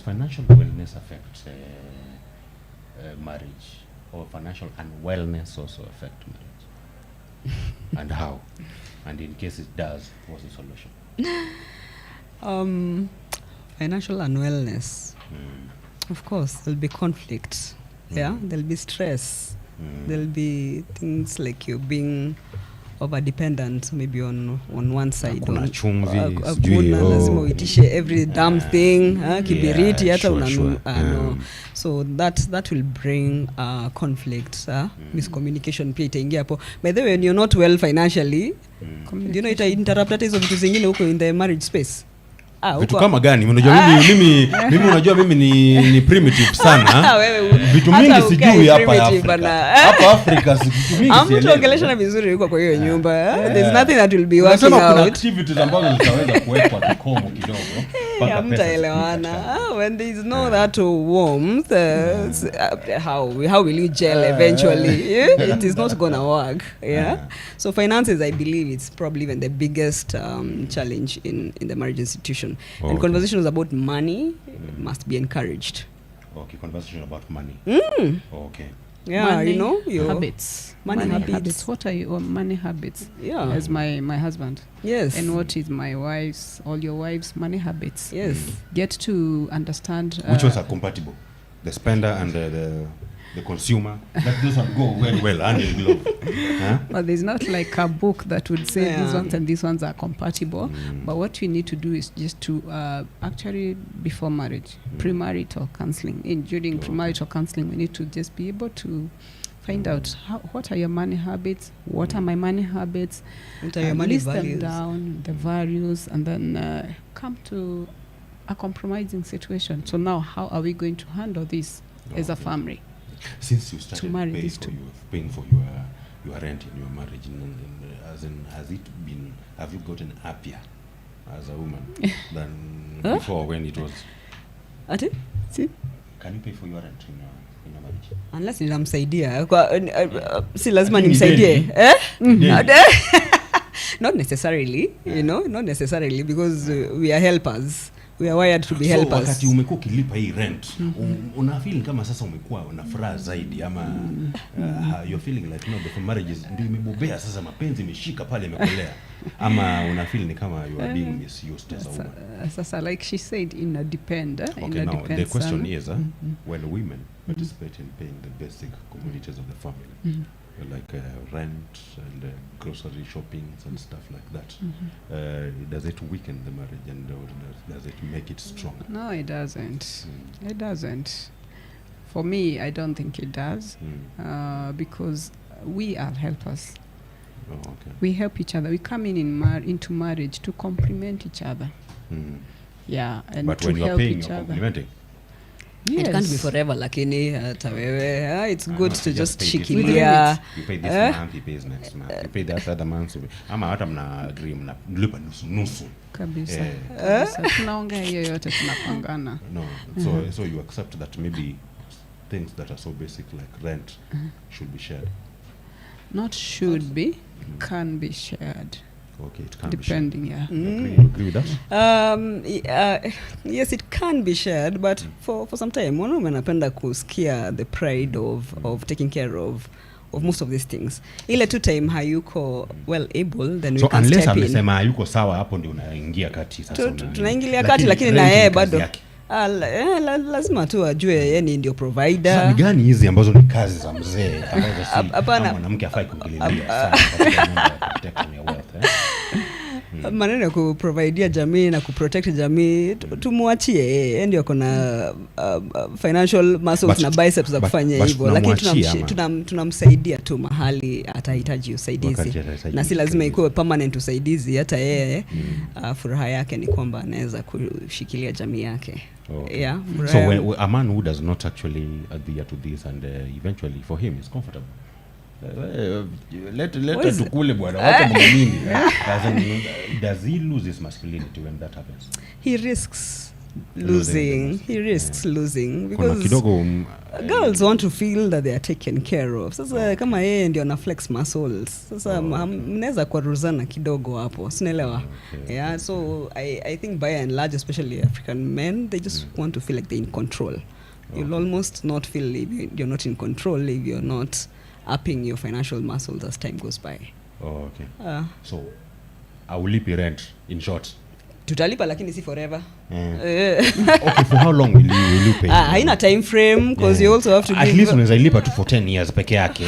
financial wellness affect marriage, or financial unwellness also affect marriage? And how? And in case it does, what's the solution? Financial unwellness. Of course, there'll be conflict. Yeah, there'll be stress. There'll be things like you being over dependent maybe on one side. Kuna chumvi, lazima uitishe every damn thing, kibiriti hata unanunua. No. So that will bring conflict, miscommunication pia itaingia hapo. By the way, when you're not well financially, you know, ita interrupt hizo vitu zingine huko in the marriage space. Vitu kama gani? Unajua mimi unajua mimi ni primitive sana. Vitu mingi sijui hapa Afrika. Hapa Afrika vitu mingi sielewi. Mtuongelesha na vizuri yuko kwa hiyo nyumba. There's nothing that will be working out. Kuna activities ambazo zitaweza kuwekwa kikomo kidogo. Mpaka mtaelewana. When there is no that warmth, how will you gel eventually? It is not going to work. So finances, I believe it's probably even the biggest challenge in the marriage institution. And conversations about money must be encouraged. Okay, conversation about money. Okay. Yeah, money, you know, your habits. Money habits. What are your money habits? Yeah. As my husband. Yes. And what is my wife's, all your wife's money habits? Yes. Get to understand. Which ones are compatible? The spender and the consumer. That doesn't go very well hand in glove. Well, there's not like a book that would say these ones and these ones are compatible. But what we need to do is just to actually before marriage, premarital counseling. During premarital counseling, we need to just be able to find out what are your money habits, what are my money habits, what are your money list values? them down, the values, and then come to a compromising situation. So now, how are we going to handle this as a family? Since you started paying for your rent in your marriage, have you gotten happier as a woman than before when it was? See? Can you pay for your rent in your marriage? Unless ninamsaidia. Si lazima nimsaidie. Not necessarily, you know, not necessarily, because we are helpers. We are wired to be helpers. So wakati umekuwa ukilipa hii rent, unafeel kama sasa umekuwa una furaha zaidi ama you're feeling like the marriage is ndio imebobea sasa, mapenzi imeshika pale imekolea, ama unafeel ni kama you are being misused as a woman? Sasa like she said, in a depend. Okay, now the question is when women participate in paying the basic commodities of the family, like rent and grocery shopping and stuff like that, does it weaken the marriage and does it make it stronger? No, it doesn't. It doesn't. For me, I don't think it does, because we are helpers. Oh, okay. We help each other. We come into marriage to complement each other. Yeah, and but to when help you're paying, each you're other. complementing. It can't be forever, lakini hata wewe. It's good to just shikilia. You pay this month, he pays next month. You pay that other month. Ama hata mna agree mnalipa nusu. Kabisa. Tunaongea hiyo yote tunapangana. No. So you accept that maybe things that are so basic like rent should be shared. Not should be, can be shared. Okay, it can depending, be shared. You agree with that? Yes, it can be shared, but for some time, wanaume napenda kusikia the pride of taking care of most of these things. Ile tu time hayuko well able, then we can step in. So unless amesema hayuko sawa, hapo ndio unaingia kati sasa. Tunaingilia kati, lakini na yeye bado lazima tu ajue yani ndio provider. Sasa ni gani hizi ambazo ni kazi za mzee ambazo si mwanamke afai kuingililia sana katika protection ya wealth? Maneno ya kuprovidea jamii na kuprotect jamii tumwachie yeye, ndio kuna financial muscles na biceps za kufanya hivyo, lakini tunamsaidia tu mahali atahitaji usaidizi, na si lazima ikuwe permanent usaidizi. Hata yeye furaha yake ni kwamba anaweza kushikilia jamii yake. Okay. Yeah. So when a man who does not actually adhere to this and eventually for him is comfortable, let tukule bwana wacha mwanini, does he lose his masculinity when that happens? He risks losing. He risks losing because girls want to feel that they are taken care of. Sasa kama yeye ndio na flex muscles, sasa mnaweza kwaruzana kidogo hapo, sinaelewa. Yeah, so I think by and large, especially African men, they just want to feel like they're in control. You'll almost not feel if you're not in control if you're not upping your financial muscles as time goes by. Oh, okay. So I will leave rent, in short. Tutalipa lakini si forever. Okay, for how long will you pay? Haina time frame because you also have to at least unaweza lipa tu for 10 years peke yake.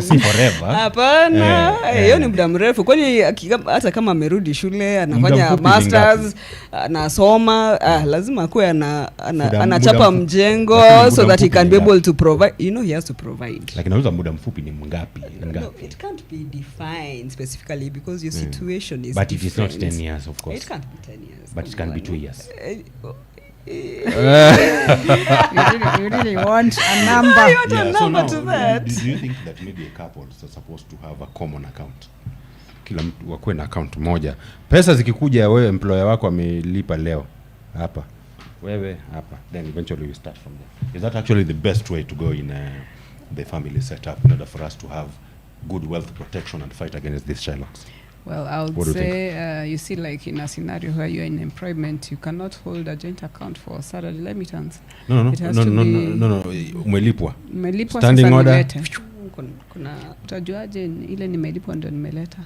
Si forever. Hapana, hiyo ni muda mrefu. Kwani hata kama amerudi shule anafanya masters, anasoma, lazima akuwe anachapa mjengo so that he can be able to provide. You know, he has to provide. Lakini nauza muda mfupi ni ngapi? No, it can't be defined specifically because your situation is but different. It is not 10 years, of course. It can't be 10 years. But it can be 2 years. You really want a number. I want a number to that. Do you think that maybe a couple is supposed to have a common account? Kila mtu wakuwe na account moja. Pesa zikikuja wewe employer wako amelipa leo hapa. Wewe hapa. Then eventually we start from there. Is that actually the best way to go in the family setup in order for us to have good wealth protection and fight against these Shylocks? Well, I would say, you see, like in a scenario where you're in employment, you cannot hold a joint account for salary remittance. No. Umelipwa. Standing order. Utajuaje ile nimelipwa ndio nimeleta?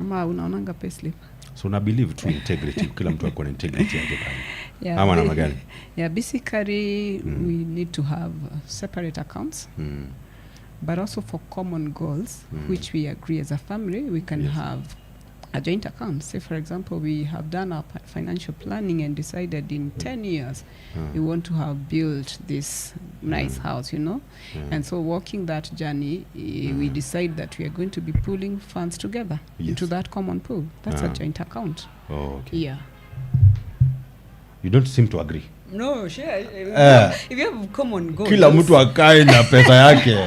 Ama unaonanga payslip. So na believe to integrity. Kila mtu ako na integrity yake pale. Ama na magani. Yeah, basically we need to have separate accounts. But also for common goals, which we agree as a family, we can have a joint account. Say, for example, we have done our financial planning and decided in 10 years we want to have built this nice house, you know. And so walking that journey, we decide that we are going to be pooling funds together into that common pool. That's a joint account. Oh, okay. Yeah. You don't seem to agree. No, sure. If you have common goals. Kila mtu akae na pesa yake.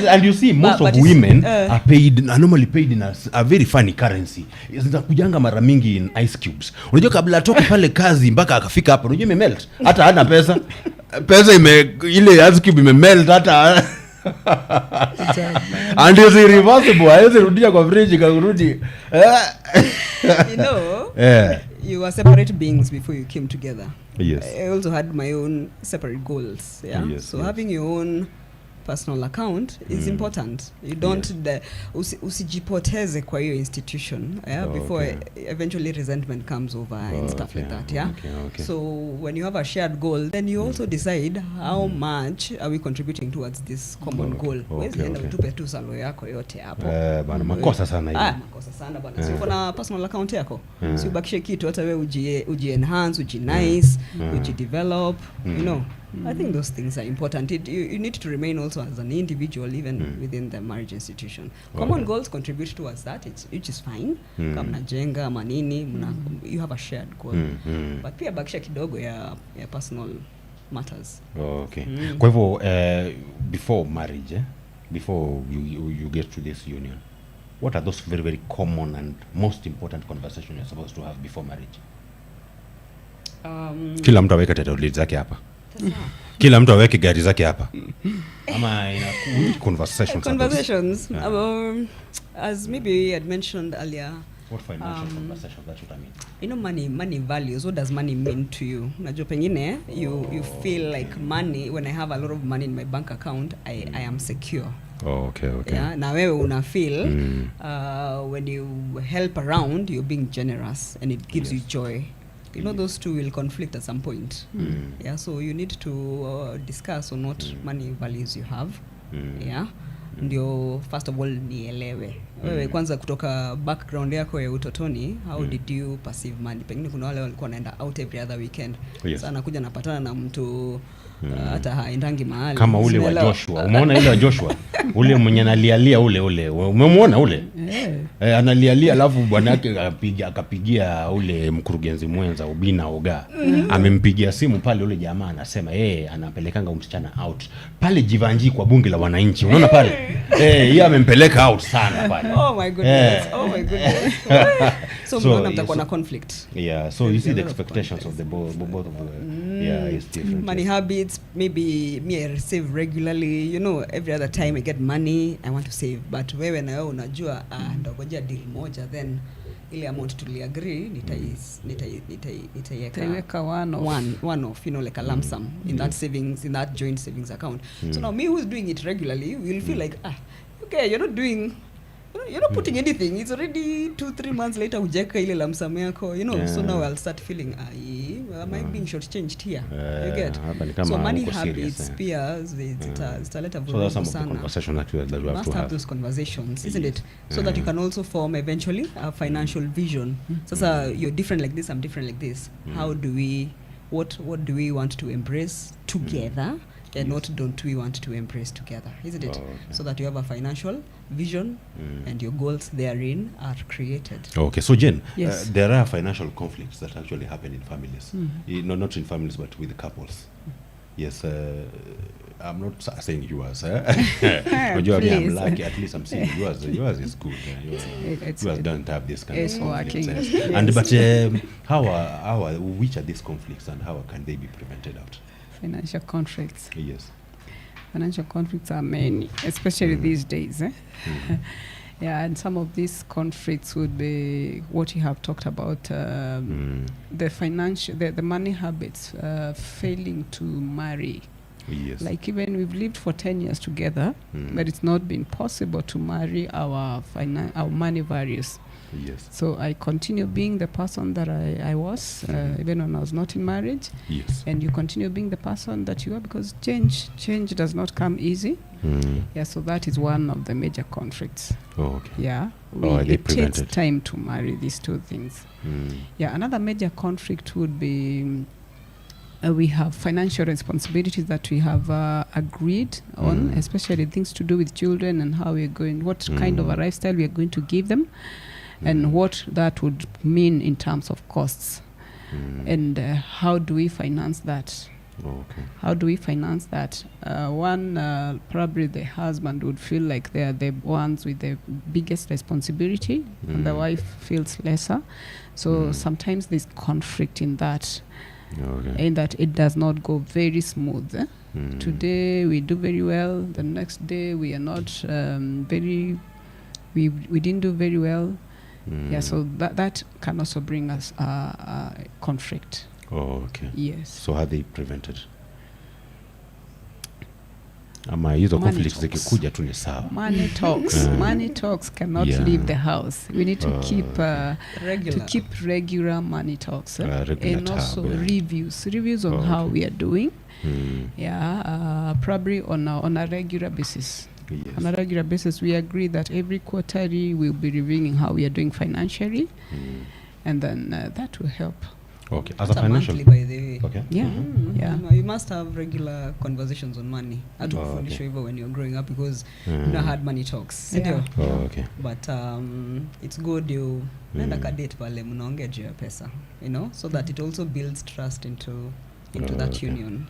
And you see, most of women are paid, are normally paid in a very funny currency. Zinakujanga mara mingi in ice cubes. Unajua kabla atoke pale kazi mpaka akafika hapo, unajua imemelt. Hata hana pesa. Pesa ile ice cube imemelt hata. And it's irreversible. Haiwezi rudia kwa fridge karudi. You know, you are separate beings before you came together. Yes. I also had my own separate goals. Yeah. Yes, so having your own personal account is important. You don't usijipoteze kwa hiyo institution before eventually resentment comes over and stuff like that. Yeah. Okay. So when you have a shared goal, then you also decide how much are we contributing towards this common goal. Utupe tu salo yako yote hapo. Bana makosa sana hiyo. Makosa sana bana. So kuna personal account yako. Si ubakishe kitu hata wewe uji enhance, uji nice, uji develop, you know. I think those things are important. You need to remain also as an individual, even within the marriage institution. Common goals contribute towards that, which is fine. Kama najenga manini, you have a shared goal. But pia bakisha kidogo ya personal matters. Okay. Kwa hivyo, before marriage, before you get to this union, what are those very, very common and most important conversations you're supposed to have before marriage? Kila mtu aweke title deeds zake hapa. Kila mtu aweke gari zake hapa. Ama ina conversations. As maybe we had mentioned earlier. What financial conversation, that's what I mean. You know, money values. What does money mean to you? Najua pengine you feel like money, when I have a lot of money in my bank account, I am secure. Oh, okay. Yeah, na wewe una feel when you help around, you're being generous and it gives you joy. You know, those two will conflict at some point. Yeah, so you need to discuss on what money values you have. Yeah, ndio first of all nielewe wewe kwanza kutoka background yako ya utotoni, how did you perceive money? Pengine kuna wale walikuwa wanaenda out every other weekend. Sasa nakuja napatana na mtu hata haendangi mahali kama ule wa Joshua. Umeona ile wa Joshua ule mwenye analialia ule umemwona ule analialia, alafu bwana yake akapigia ule mkurugenzi mwenza Ubina Oga, amempigia simu pale, ule jamaa anasema anapelekanga msichana out pale Jivanji kwa bunge la wananchi, unaona pale yeye amempeleka out sana pale. Oh my goodness. So mnaona mtakuwa na conflict. So you see the expectations of the both of the is different. Money habits, maybe me I save regularly, every other time I get money I want to save, but wewe na wewe unajua ndogoja deal moja, then ile amount tuliagree nitaiweka one off, like a lump sum in that savings, in that joint savings account. So now me who's doing it regularly will feel like okay, you're not putting anything, it's already 2-3 months later ujeka ile lump sum yako, so now I'll start feeling am I being shortchanged here? You get? So money habits pia zitaleta vurugu sana. So conversation that you must have those conversations, isn't it? So that you can also form eventually a financial vision. Sasa you're different like this, I'm different like this. How do we, what do we want to embrace together? And what don't we want to embrace together, isn't it? So that you have a financial vision and your goals therein are created. Okay, so Jen, there are financial conflicts that actually happen in families. Not in families, but with couples. Yes, I'm not saying yours. But I'm lucky, at least I'm saying yours. Yours is good. Yours don't have this kind of conflicts. And but which are these conflicts and how can they be prevented out? Financial conflicts. Yes. Financial conflicts are many, especially these days. And some of these conflicts would be what you have talked about, the money habits, failing to marry. Yes. Like even we've lived for 10 years together, but it's not been possible to marry our money values. Yes. So I continue being the person that I was, even when I was not in marriage. Yes. And you continue being the person that you are, because change does not come easy. So that is one of the major conflicts. It takes time to marry these two things. Another major conflict would be we have financial responsibilities that we have agreed on, especially things to do with children and how we're going, what kind of a lifestyle we are going to give them, and what that would mean in terms of costs. And how do we finance that? How do we finance that? Probably the husband would feel like they are the ones with the biggest responsibility, and the wife feels lesser. So sometimes there's conflict in that, in that it does not go very smooth. Today we do very well, the next day we are not we didn't do very well. So that can also bring us conflict. Yes. So how they prevented? Ama hizo conflicts zikikuja tu ni sawa. Money talks. Money talks cannot leave the house. We need to keep regular money talks, and also reviews on how we are doing. Probably on a regular basis. Yes. On a regular basis, we agree that every quarterly we'll be reviewing how we are doing financially, and then that will help. Okay, as a financial monthly, by the way. Okay. You must have regular conversations on money. Hatukufundishwa hivyo when you're growing up, because you had money talks. Okay. But it's good you nenda kadate pale mnaongea juu ya pesa, so that it also builds trust into that union.